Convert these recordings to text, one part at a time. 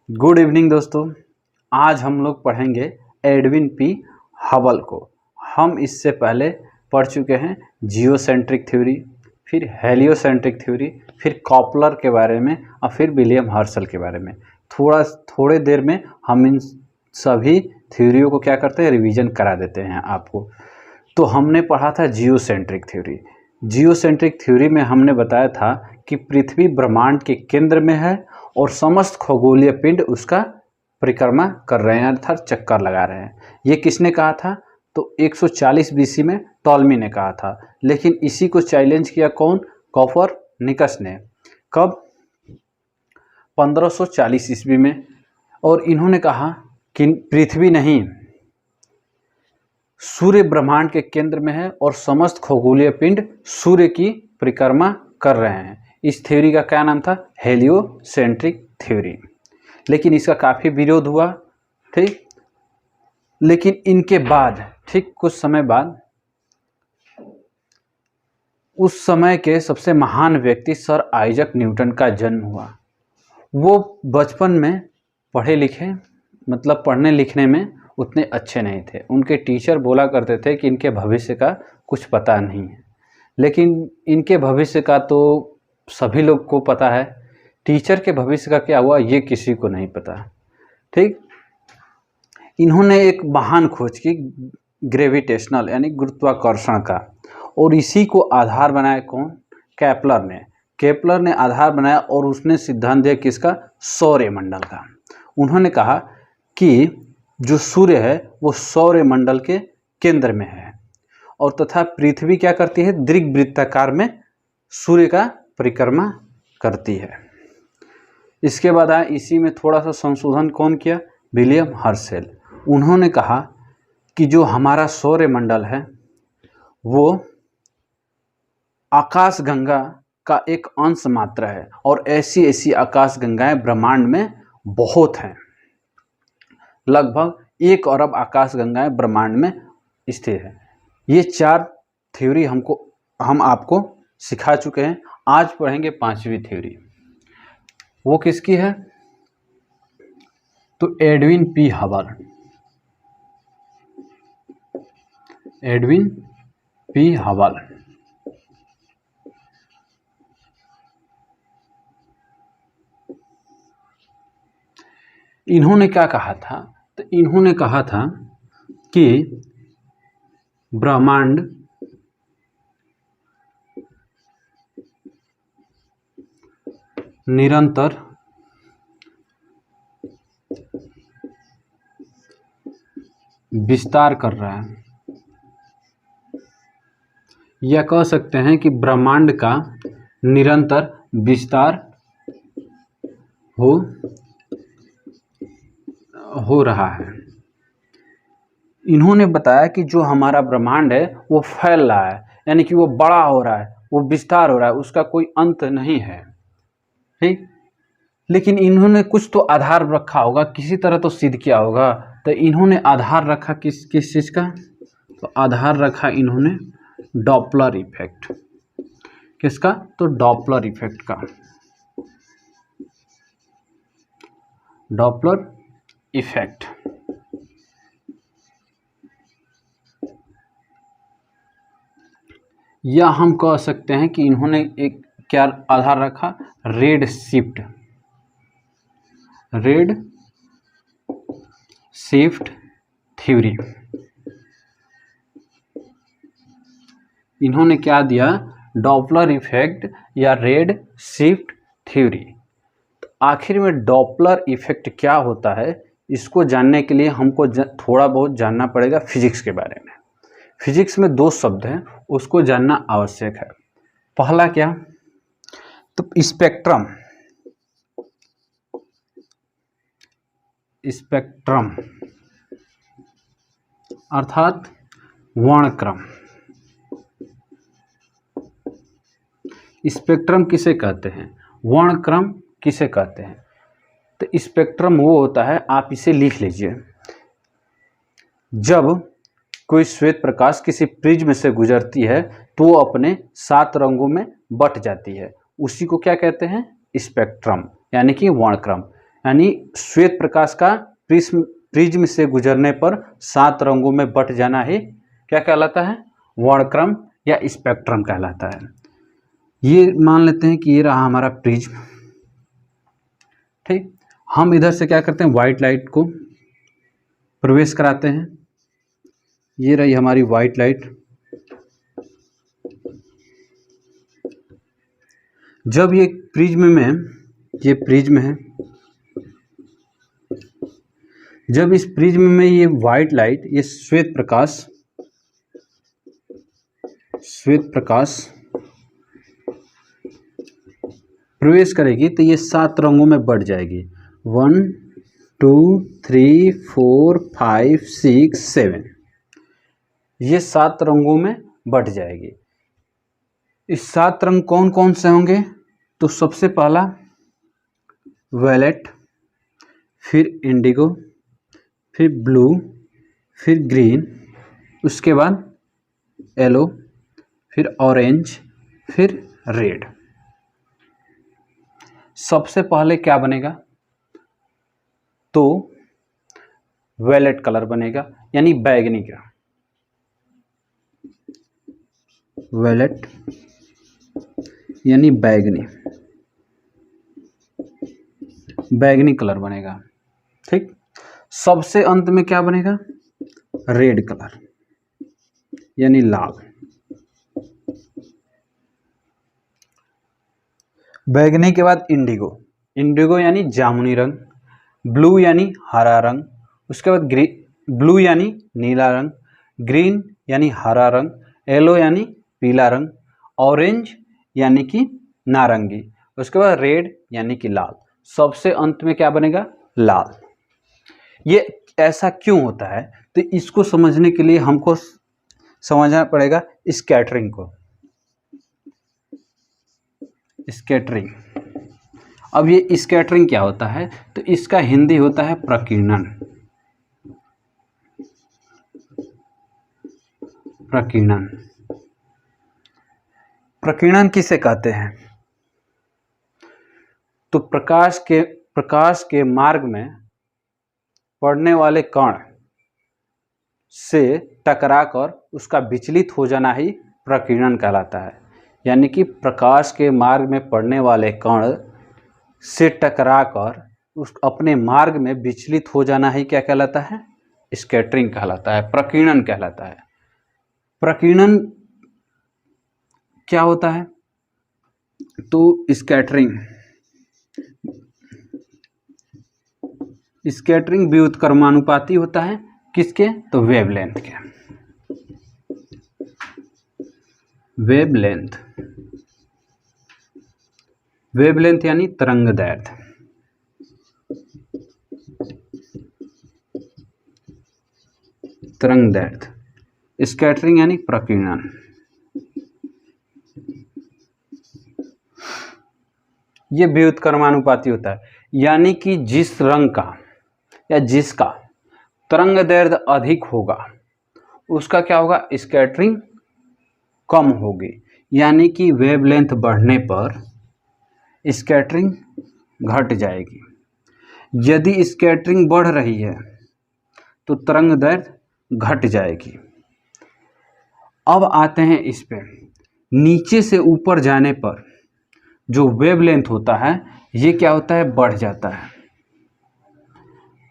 Good evening दोस्तों। आज हम लोग पढ़ेंगे एडविन पी हबल को। हम इससे पहले पढ़ चुके हैं जियोसेंट्रिक थ्योरी, फिर हेलियोसेंट्रिक थ्योरी, फिर कॉपलर के बारे में और फिर विलियम हर्शल के बारे में। थोड़े देर में हम इन सभी थ्योरियों को क्या करते हैं, रिवीजन करा देते हैं आपको। तो हमने पढ़ा था जियोसेंट्रिक थ्योरी। जियोसेंट्रिक थ्योरी में हमने बताया था कि पृथ्वी ब्रह्मांड के केंद्र में है और समस्त खगोलीय पिंड उसका परिक्रमा कर रहे हैं, अर्थात चक्कर लगा रहे हैं। ये किसने कहा था? तो 140 बीसी में टॉलमी ने कहा था। लेकिन इसी को चैलेंज किया कौन? कोपरनिकस ने। कब? 1540 ईस्वी में। और इन्होंने कहा कि पृथ्वी नहीं, सूर्य ब्रह्मांड के केंद्र में है और समस्त खगोलीय पिंड सूर्य की परिक्रमा कर रहे हैं। इस थ्योरी का क्या नाम था? Heliocentric theory. लेकिन इसका काफ़ी विरोध हुआ, ठीक। लेकिन इनके बाद ठीक कुछ समय बाद उस समय के सबसे महान व्यक्ति सर आइजक न्यूटन का जन्म हुआ। वो बचपन में पढ़े लिखे, मतलब पढ़ने लिखने में उतने अच्छे नहीं थे। उनके टीचर बोला करते थे कि इनके भविष्य का कुछ पता नहीं है। लेकिन इनके भविष्य का तो सभी लोग को पता है। टीचर के भविष्य का क्या हुआ ये किसी को नहीं पता, ठीक। इन्होंने एक महान खोज की ग्रेविटेशनल यानी गुरुत्वाकर्षण का, और इसी को आधार बनाया कौन? केपलर ने। केपलर ने आधार बनाया और उसने सिद्धांत दिया किसका? सौरमंडल का। उन्होंने कहा कि जो सूर्य है वो सौरमंडल के केंद्र में है और तथा पृथ्वी क्या करती है? दीर्घवृत्ताकार में सूर्य का परिक्रमा करती है। इसके बाद आया, इसी में थोड़ा सा संशोधन कौन किया? William Herschel. उन्होंने कहा कि जो हमारा सौरमंडल है वो आकाशगंगा का एक अंश मात्र है और ऐसी ऐसी आकाशगंगाएं ब्रह्मांड में बहुत हैं। लगभग 1 अरब आकाशगंगाएं ब्रह्मांड में स्थित है। ये 4 थ्योरी हम आपको सिखा चुके हैं। आज पढ़ेंगे 5वीं थ्योरी। वो किसकी है? तो Edwin P Hubble. Edwin P Hubble. इन्होंने क्या कहा था? तो इन्होंने कहा था कि ब्रह्मांड निरंतर विस्तार कर रहा है, या कह सकते हैं कि ब्रह्मांड का निरंतर विस्तार हो रहा है। इन्होंने बताया कि जो हमारा ब्रह्मांड है वो फैल रहा है, यानी कि वो बड़ा हो रहा है, वो विस्तार हो रहा है, उसका कोई अंत नहीं है, ठीक। लेकिन इन्होंने कुछ तो आधार रखा होगा, किसी तरह तो सिद्ध किया होगा। तो इन्होंने आधार रखा किस चीज़ का? तो आधार रखा इन्होंने डॉपलर इफेक्ट। किसका? तो डॉपलर इफेक्ट का। Doppler effect. या हम कह सकते हैं कि इन्होंने एक क्या आधार रखा? Red shift theory. इन्होंने क्या दिया? डॉपलर इफेक्ट या रेड शिफ्ट थ्योरी। तो आखिर में डॉपलर इफेक्ट क्या होता है, इसको जानने के लिए हमको थोड़ा बहुत जानना पड़ेगा फिजिक्स के बारे में। फिजिक्स में 2 शब्द हैं, उसको जानना आवश्यक है। पहला क्या? तो स्पेक्ट्रम अर्थात वर्णक्रम। स्पेक्ट्रम किसे कहते हैं? वर्णक्रम किसे कहते हैं? तो स्पेक्ट्रम वो होता है, आप इसे लिख लीजिए, जब कोई श्वेत प्रकाश किसी प्रिज्म से गुजरती है तो वो अपने 7 रंगों में बट जाती है, उसी को क्या कहते हैं? स्पेक्ट्रम, यानी कि वर्णक्रम। यानी श्वेत प्रकाश का प्रिज्म से गुजरने पर 7 रंगों में बट जाना ही क्या कहलाता है? वर्णक्रम या स्पेक्ट्रम कहलाता है। ये मान लेते हैं कि ये रहा हमारा प्रिज्म। ठीक, हम इधर से क्या करते हैं, व्हाइट लाइट को प्रवेश कराते हैं। ये रही हमारी व्हाइट लाइट। जब ये प्रिज्म है, जब इस प्रिज्म में ये व्हाइट लाइट, ये श्वेत प्रकाश प्रवेश करेगी तो ये 7 रंगों में बढ़ जाएगी। 1 2 3 4 5 6 7, ये 7 रंगों में बढ़ जाएगी। इस 7 रंग कौन कौन से होंगे? तो सबसे पहला वैलेट, फिर इंडिगो, फिर ब्लू, फिर ग्रीन, उसके बाद येलो, फिर ऑरेंज, फिर रेड। सबसे पहले क्या बनेगा? तो वैलेट कलर बनेगा, यानी बैगनी का। वैलेट यानी बैगनी कलर बनेगा। ठीक, सबसे अंत में क्या बनेगा? रेड कलर यानी लाल। बैगनी के बाद इंडिगो यानी जामुनी रंग, ब्लू यानी हरा रंग, उसके बाद ब्लू यानी नीला रंग, ग्रीन यानी हरा रंग, येलो यानी पीला रंग, ऑरेंज यानी कि नारंगी, उसके बाद रेड यानी कि लाल। सबसे अंत में क्या बनेगा? लाल। ये ऐसा क्यों होता है? तो इसको समझने के लिए हमको समझना पड़ेगा स्कैटरिंग को। स्कैटरिंग, अब ये स्कैटरिंग क्या होता है? तो इसका हिंदी होता है प्रकीर्णन। प्रकीर्णन किसे कहते हैं? तो प्रकाश के मार्ग में पड़ने वाले कण से टकराकर उसका विचलित हो जाना ही प्रकीर्णन कहलाता है। यानी कि प्रकाश के मार्ग में पड़ने वाले कण से टकराकर उस अपने मार्ग में विचलित हो जाना ही क्या कहलाता है? स्कैटरिंग कहलाता है, प्रकीर्णन कहलाता है। प्रकीर्णन क्या होता है? तो स्कैटरिंग व्युत्क्रमानुपाती होता है। किसके? तो वेवलेंथ के। वेवलेंथ यानी तरंगदैर्ध्य। स्कैटरिंग यानी प्रकीर्णन। ये व्युत्क्रमानुपाती होता है, यानी कि जिस रंग का या जिसका तरंगदैर्ध्य अधिक होगा उसका क्या होगा? स्कैटरिंग कम होगी। यानी कि वेवलेंथ बढ़ने पर स्कैटरिंग घट जाएगी। यदि स्कैटरिंग बढ़ रही है तो तरंगदैर्ध्य घट जाएगी। अब आते हैं इस पे, नीचे से ऊपर जाने पर जो वेवलेंथ होता है ये क्या होता है? बढ़ जाता है।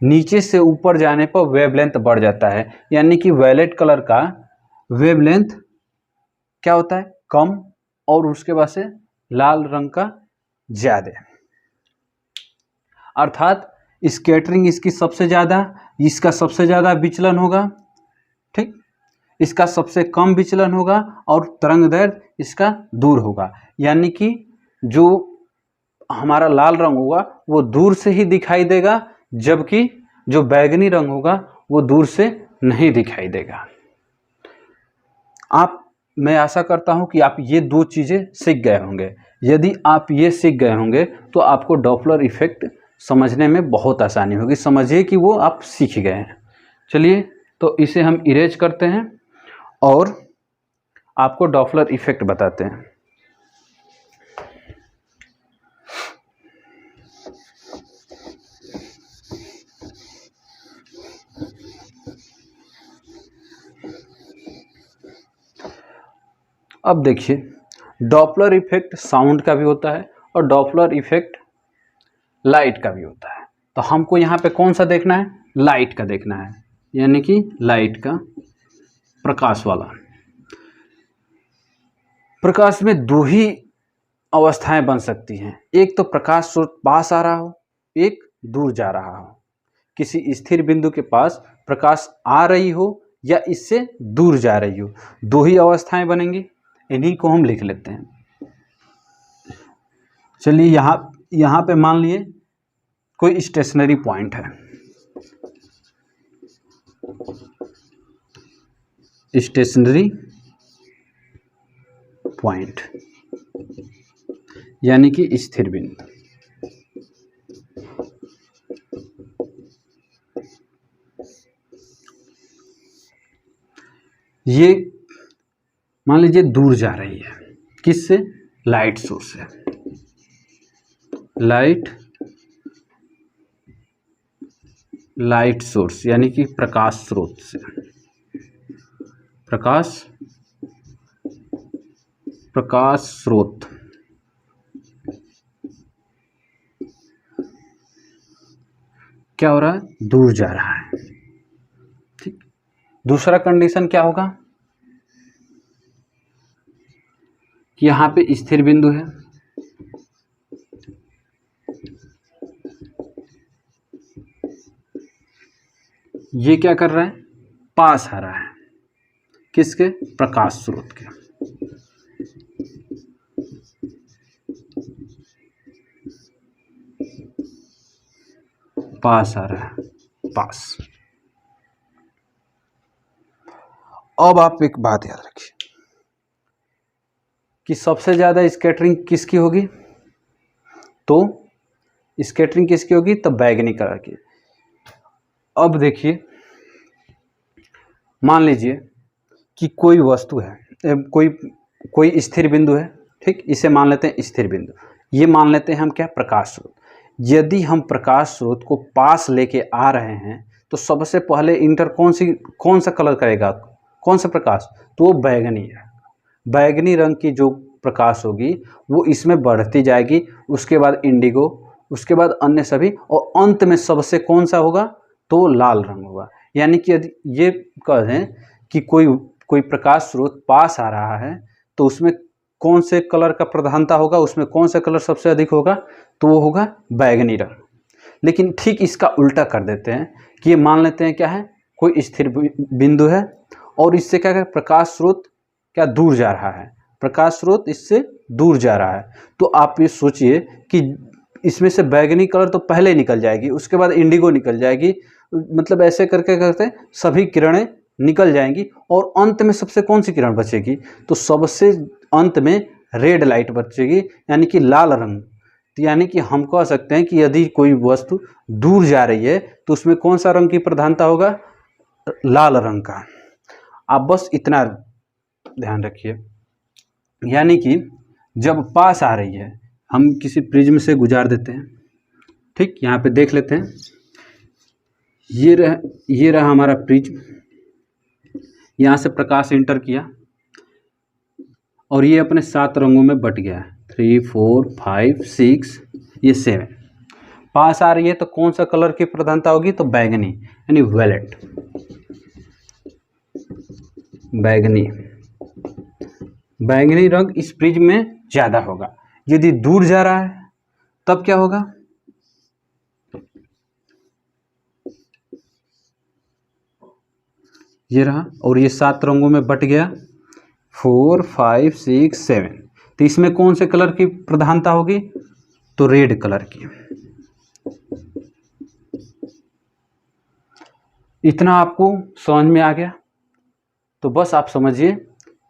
नीचे से ऊपर जाने पर वेवलेंथ बढ़ जाता है, यानी कि वैलेट कलर का वेवलेंथ क्या होता है? कम, और उसके बाद से लाल रंग का ज्यादा। अर्थात स्कैटरिंग इसका सबसे ज्यादा विचलन होगा। ठीक, इसका सबसे कम विचलन होगा और तरंगदैर्ध्य इसका दूर होगा। यानी कि जो हमारा लाल रंग होगा वो दूर से ही दिखाई देगा, जबकि जो बैगनी रंग होगा वो दूर से नहीं दिखाई देगा। मैं आशा करता हूं कि आप ये 2 चीज़ें सीख गए होंगे। यदि आप ये सीख गए होंगे तो आपको डॉपलर इफेक्ट समझने में बहुत आसानी होगी। समझिए कि वो आप सीख गए हैं। चलिए, तो इसे हम इरेज करते हैं और आपको डॉपलर इफेक्ट बताते हैं। अब देखिए, डॉपलर इफेक्ट साउंड का भी होता है और डॉपलर इफेक्ट लाइट का भी होता है। तो हमको यहाँ पे कौन सा देखना है? लाइट का देखना है, यानी कि लाइट का, प्रकाश वाला। प्रकाश में दो ही अवस्थाएं बन सकती हैं, एक तो प्रकाश स्रोत पास आ रहा हो, एक दूर जा रहा हो। किसी स्थिर बिंदु के पास प्रकाश आ रही हो या इससे दूर जा रही हो, दो ही अवस्थाएं बनेंगी। इन्हीं को हम लिख लेते हैं। चलिए यहाँ पे मान लिए कोई स्टेशनरी पॉइंट है, स्टेशनरी पॉइंट यानी कि स्थिर बिंदु। ये मान लीजिए दूर जा रही है, किससे? लाइट सोर्स से, लाइट सोर्स यानी कि प्रकाश स्रोत से, प्रकाश स्रोत। क्या हो रहा है? दूर जा रहा है। ठीक। दूसरा कंडीशन क्या होगा कि यहाँ पे स्थिर बिंदु है, ये क्या कर रहा है? पास आ रहा है, किसके? प्रकाश स्रोत के। पास आ रहा है, पास। अब आप एक बात याद रखिए कि सबसे ज़्यादा स्कैटरिंग किसकी होगी? तो स्कैटरिंग किसकी होगी? तो बैगनी कलर की। अब देखिए, मान लीजिए कि कोई वस्तु है, कोई स्थिर बिंदु है, ठीक, इसे मान लेते हैं स्थिर बिंदु। ये मान लेते हैं हम क्या? प्रकाश स्रोत। यदि हम प्रकाश स्रोत को पास लेके आ रहे हैं तो सबसे पहले इंटर कौन सा कलर करेगा? कौन सा प्रकाश? तो वो बैगनी है। बैगनी रंग की जो प्रकाश होगी वो इसमें बढ़ती जाएगी, उसके बाद इंडिगो, उसके बाद अन्य सभी, और अंत में सबसे कौन सा होगा? तो लाल रंग होगा। यानी कि यदि ये कहें कि कोई प्रकाश स्रोत पास आ रहा है तो उसमें कौन से कलर का प्रधानता होगा? उसमें कौन सा कलर सबसे अधिक होगा? तो वो होगा बैगनी रंग। लेकिन ठीक इसका उल्टा कर देते हैं कि ये मान लेते हैं क्या है? कोई स्थिर बिंदु है और इससे क्या है? प्रकाश स्रोत क्या दूर जा रहा है, प्रकाश स्रोत इससे दूर जा रहा है। तो आप ये सोचिए कि इसमें से बैगनी कलर तो पहले निकल जाएगी, उसके बाद इंडिगो निकल जाएगी, मतलब ऐसे करके करते सभी किरणें निकल जाएंगी और अंत में सबसे कौन सी किरण बचेगी? तो सबसे अंत में रेड लाइट बचेगी, यानी कि लाल रंग। तो यानी कि हम कह सकते हैं कि यदि कोई वस्तु दूर जा रही है तो उसमें कौन सा रंग की प्रधानता होगा? लाल रंग का। आप बस इतना ध्यान रखिए। यानी कि जब पास आ रही है, हम किसी प्रिज्म से गुजार देते हैं, ठीक, यहाँ पे देख लेते हैं। ये रहा हमारा प्रिज्म, यहाँ से प्रकाश एंटर किया और ये अपने 7 रंगों में बट गया है, 3, 4, 5, 6, ये 7। पास आ रही है तो कौन सा कलर की प्रधानता होगी? तो बैगनी, यानी वैलेट, बैगनी रंग इस प्रिज्म में ज़्यादा होगा। यदि दूर जा रहा है तब क्या होगा? ये रहा और ये 7 रंगों में बट गया, 4, 5, 6, 7। तो इसमें कौन से कलर की प्रधानता होगी? तो रेड कलर की। इतना आपको समझ में आ गया? तो बस आप समझिए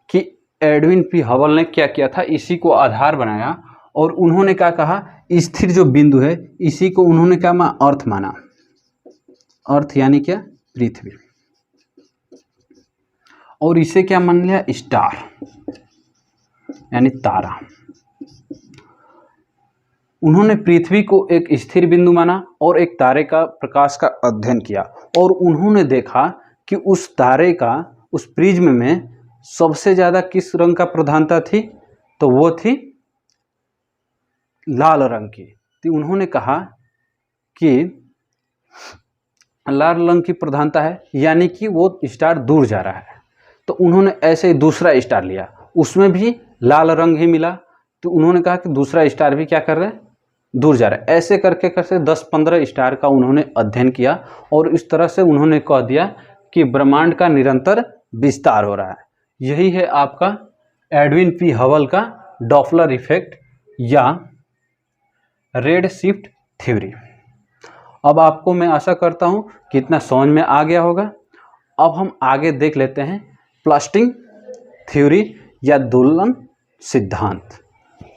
कि एडविन पी हबल ने क्या किया था, इसी को आधार बनाया और उन्होंने क्या कहा? स्थिर जो बिंदु है इसी को उन्होंने क्या अर्थ माना। अर्थ यानी क्या? पृथ्वी। और इसे क्या मान लिया? स्टार, यानी तारा। उन्होंने पृथ्वी को एक स्थिर बिंदु माना और एक तारे का प्रकाश का अध्ययन किया और उन्होंने देखा कि उस तारे का, उस प्रिज्म में सबसे ज़्यादा किस रंग का प्रधानता थी, तो वो थी लाल रंग की। तो उन्होंने कहा कि लाल रंग की प्रधानता है, यानी कि वो स्टार दूर जा रहा है। तो उन्होंने ऐसे ही दूसरा स्टार लिया, उसमें भी लाल रंग ही मिला। तो उन्होंने कहा कि दूसरा स्टार भी क्या कर रहा है, दूर जा रहा है। ऐसे करके करके 10-15 स्टार का उन्होंने अध्ययन किया और इस तरह से उन्होंने कह दिया कि ब्रह्मांड का निरंतर विस्तार हो रहा है। यही है आपका एडविन पी हबल का डॉपलर इफेक्ट या रेड शिफ्ट थ्योरी। अब आपको मैं आशा करता हूं कि इतना समझ में आ गया होगा। अब हम आगे देख लेते हैं प्लस्टिंग थ्योरी या दोलन सिद्धांत।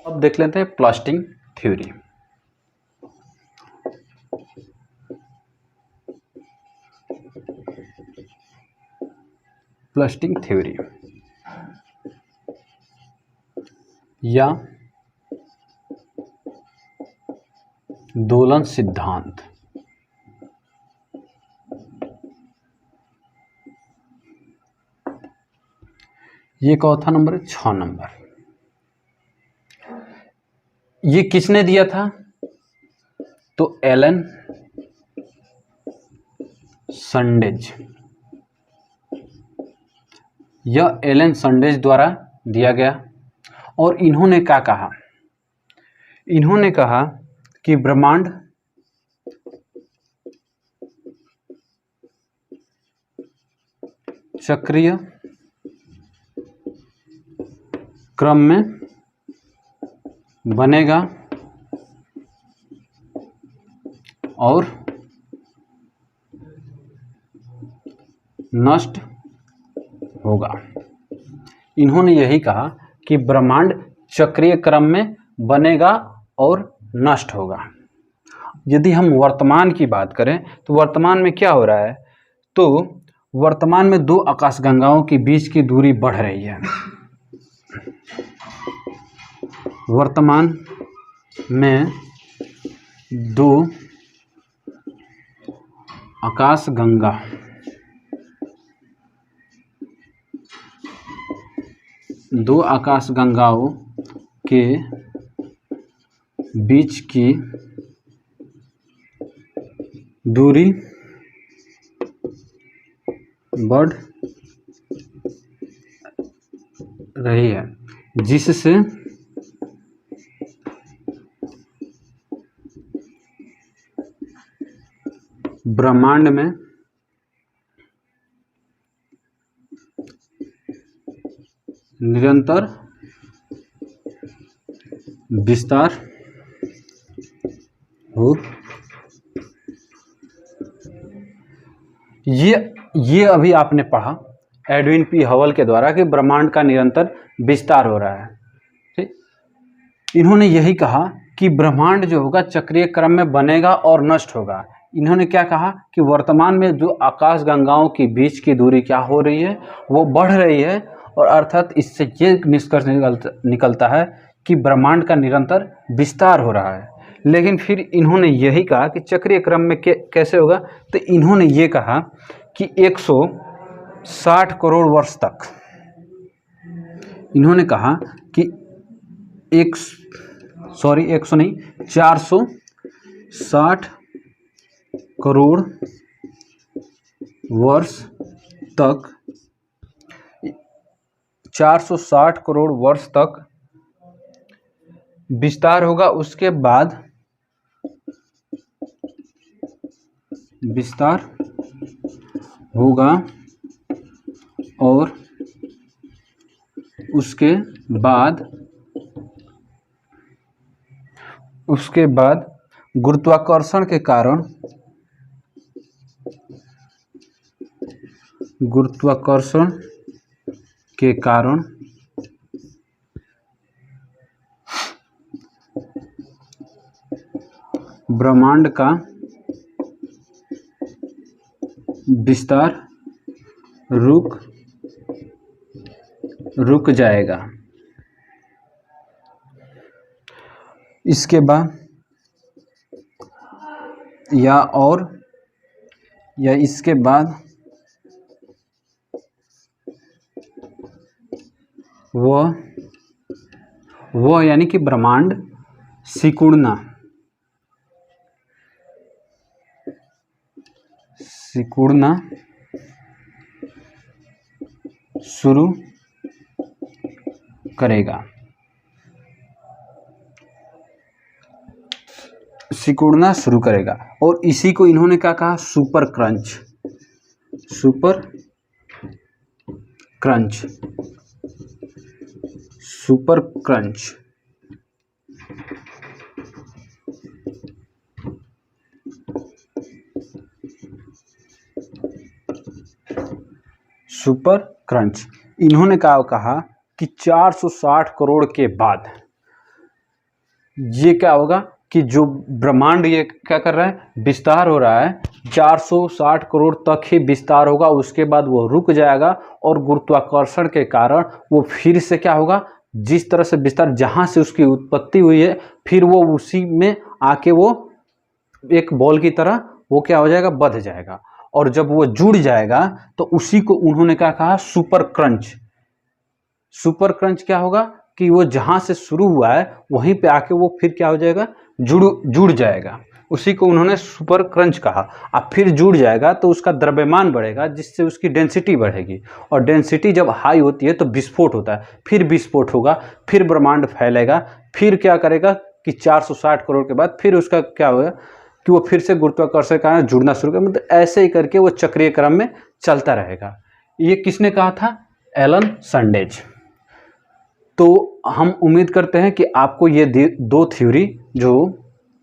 अब देख लेते हैं प्लस्टिंग थ्योरी। प्लस्टिंग थ्योरी या दोलन सिद्धांत। ये चौथा नंबर है, 6 नंबर। ये किसने दिया था, तो एलन संडेज। यह एलन संडेज द्वारा दिया गया। और इन्होंने क्या कहा, इन्होंने कहा कि ब्रह्मांड चक्रीय क्रम में बनेगा और नष्ट होगा। इन्होंने यही कहा कि ब्रह्मांड चक्रीय क्रम में बनेगा और नष्ट होगा। यदि हम वर्तमान की बात करें तो वर्तमान में क्या हो रहा है, तो वर्तमान में दो आकाशगंगाओं के बीच की दूरी बढ़ रही है। वर्तमान में दो आकाशगंगा के बीच की दूरी बढ़ रही है, जिससे ब्रह्मांड में निरंतर विस्तार हो। ये अभी आपने पढ़ा एडविन पी हबल के द्वारा कि ब्रह्मांड का निरंतर विस्तार हो रहा है। ठीक, इन्होंने यही कहा कि ब्रह्मांड जो होगा चक्रीय क्रम में बनेगा और नष्ट होगा। इन्होंने क्या कहा कि वर्तमान में जो आकाशगंगाओं के बीच की दूरी क्या हो रही है, वो बढ़ रही है, और अर्थात इससे ये निष्कर्ष निकलता है कि ब्रह्मांड का निरंतर विस्तार हो रहा है। लेकिन फिर इन्होंने यही कहा कि चक्रीय क्रम में कैसे होगा, तो इन्होंने ये कहा कि 160 करोड़ वर्ष तक, इन्होंने कहा कि 460 करोड़ वर्ष तक 460 करोड़ वर्ष तक विस्तार होगा। उसके बाद विस्तार होगा और उसके बाद गुरुत्वाकर्षण के कारण ब्रह्मांड का विस्तार रुक जाएगा। इसके बाद इसके बाद वह यानी कि ब्रह्मांड सिकुड़ना शुरू करेगा। सिकुड़ना शुरू करेगा और इसी को इन्होंने क्या कहा? Super crunch. Super crunch. Super crunch इन्होंने कहा कि 460 करोड़ के बाद ये क्या होगा कि जो ब्रह्मांड ये क्या कर रहा है? विस्तार हो रहा है। 460 करोड़ तक ही विस्तार होगा, उसके बाद वो रुक जाएगा और गुरुत्वाकर्षण के कारण वो फिर से क्या होगा? जिस तरह से विस्तार, जहाँ से उसकी उत्पत्ति हुई है, फिर वो उसी में आके वो एक बॉल की तरह वो क्या हो जाएगा? बढ़ जाएगा। और जब वो जुड़ जाएगा तो उसी को उन्होंने क्या कहा? Super crunch. सुपर क्रंच क्या होगा कि वो जहाँ से शुरू हुआ है वहीं पे आके वो फिर क्या हो जाएगा? जुड़ जाएगा। उसी को उन्होंने सुपर क्रंच कहा। अब फिर जुड़ जाएगा तो उसका द्रव्यमान बढ़ेगा, जिससे उसकी डेंसिटी बढ़ेगी, और डेंसिटी जब हाई होती है तो विस्फोट होता है, फिर विस्फोट होगा, फिर ब्रह्मांड फैलेगा, फिर क्या करेगा कि 460 करोड़ के बाद फिर उसका क्या होगा कि वो फिर से गुरुत्वाकर्षण के कारण जुड़ना शुरू करेगा। मतलब ऐसे ही करके वो चक्रीय क्रम में चलता रहेगा। ये किसने कहा था? Alan Sandwich. तो हम उम्मीद करते हैं कि आपको ये दो थ्योरी जो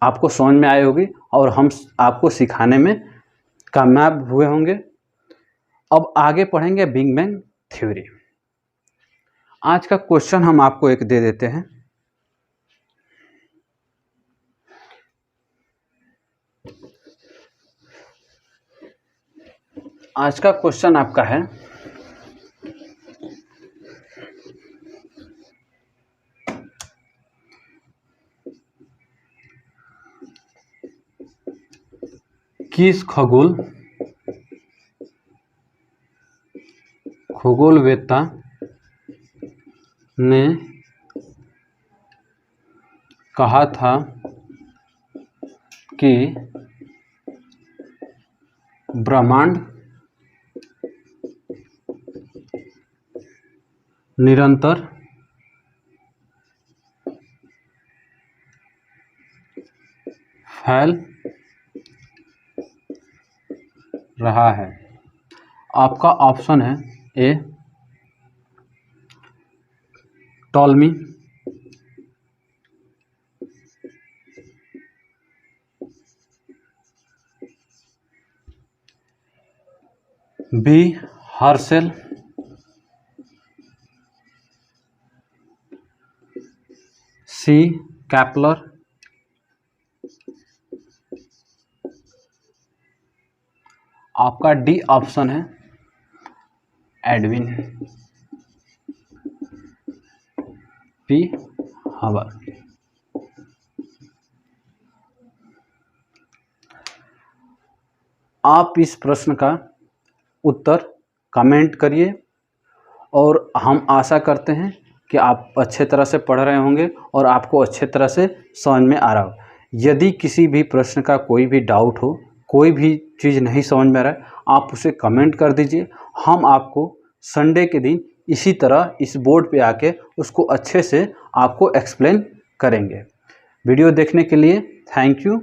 आपको समझ में आई होगी और हम आपको सिखाने में कामयाब हुए होंगे। अब आगे पढ़ेंगे बिग बैंग थ्योरी। आज का क्वेश्चन हम आपको एक दे देते हैं। आज का क्वेश्चन आपका है, किस खगोलवेत्ता ने कहा था कि ब्रह्मांड निरंतर फैल रहा है? आपका ऑप्शन है ए टॉलमी, बी हर्शेल, सी कैपलर, आपका डी ऑप्शन है एडविन पी हबल। आप इस प्रश्न का उत्तर कमेंट करिए और हम आशा करते हैं कि आप अच्छे तरह से पढ़ रहे होंगे और आपको अच्छे तरह से समझ में आ रहा हो। यदि किसी भी प्रश्न का कोई भी डाउट हो, कोई भी चीज़ नहीं समझ में आ रहा है, आप उसे कमेंट कर दीजिए। हम आपको संडे के दिन इसी तरह इस बोर्ड पे आके उसको अच्छे से आपको एक्सप्लेन करेंगे। वीडियो देखने के लिए थैंक यू।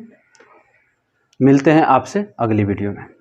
मिलते हैं आपसे अगली वीडियो में।